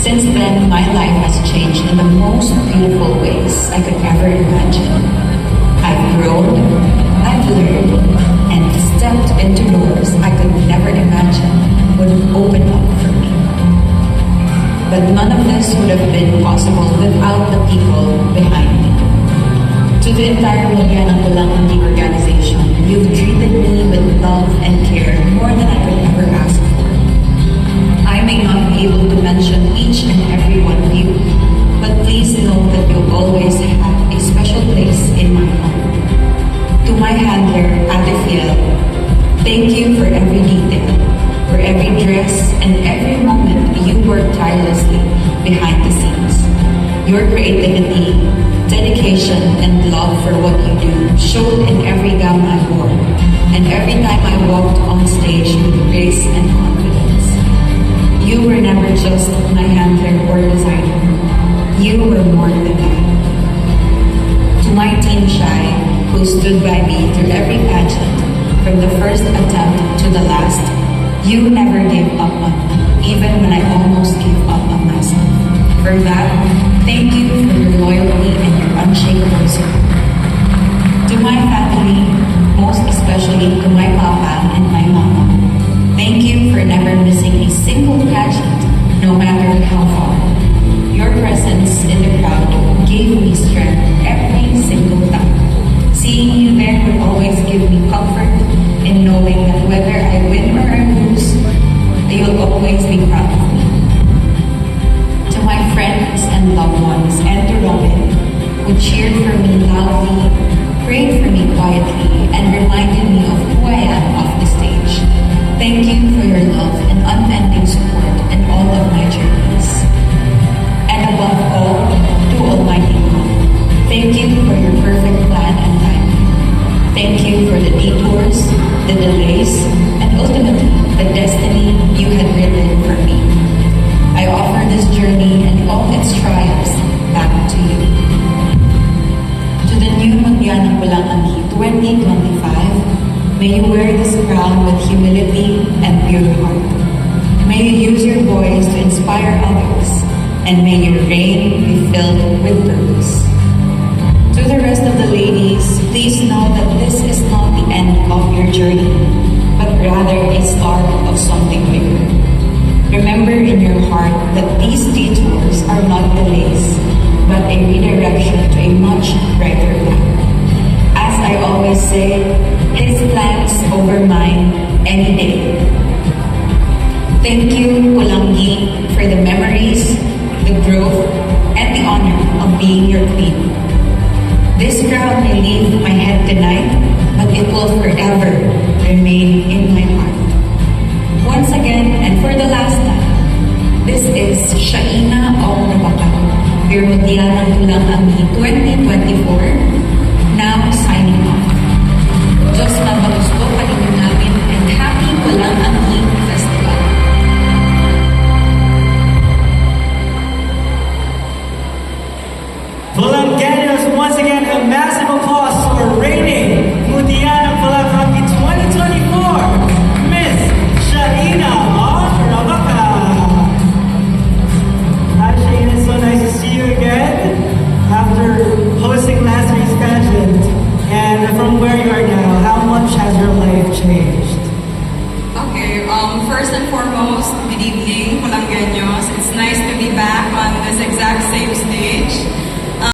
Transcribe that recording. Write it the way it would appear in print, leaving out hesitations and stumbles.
Since then, my life has changed in the most beautiful ways I could ever imagine. I've grown, I've learned, and stepped into doors I could never imagine would open up for me. But none of this would have been possible without the people behind me. To the entire Media ng Pulang-Andi organization, you've treated me with love and care more than I could ever ask for. I may not be able to mention each and every one of you, but please know that you'll always have a special place in my heart. To my handler, Ate Fiel, thank you for every detail, for every dress, and every moment you worked tirelessly behind the scenes. Your creativity, dedication, and love for what you do showed in every gown I wore, and every time I walked on stage with grace and confidence. You were never just my handler or designer. You were more than that. To my team Shy, who stood by me through every pageant, from the first attempt to the last, you never gave up on me, even when I almost gave up on myself. For that, thank you for your loyalty and your unshakable support. To my family, most especially to my papa and my mama, thank you for never missing a single pageant, no matter how far. Your presence in the crowd gave me strength every single time. Seeing you there would always give me comfort in knowing that whether I win or I lose, you'll always be proud of me. To my friends and loved ones, and to Robin, who cheered for me loudly, prayed for me quietly, and reminded me of who I am off the stage. Thank you for your love and unending support in all of my journeys. And above all, to Almighty God, thank you for your perfect plan and timing. Thank you for the detours, the delays, and ultimately the destiny you had written for me. I offer this journey and all its trials back to you. To the new Media ng Pulang-Andi 2025, may you wear this crown with humility and pure heart. May you use your voice to inspire others, and may your reign be filled with purpose. To the rest of the ladies, please know that this is not the end of your journey, but rather a start of something bigger. Remember in your heart that these detours are not delays, but a redirection to a much brighter path. As I always say, His plans over mine any day. Thank you, Pulang-Andi, for the memories, the growth, and the honor of being your queen. This crown may leave my head tonight, but it will forever remain in my heart. Once again, and for the last time, this is Shaina Ong Nabakao, your Media ng Pulang-Andi 2024, now signing off. Diyos mabagusto ka inyo namin and happy Pulang-Andi Festival. Pulang-Ganians, once again, a massive applause for reigning Media ng Pulang-Andi 2024, Miss Shaina Ong Nabakao. Hi Shaina, it's so nice to see you again after hosting last week's pageant. And from where you are now, how much has your life changed? Okay, first and foremost, good evening, Pulang-Ganians. It's nice to be back on this exact same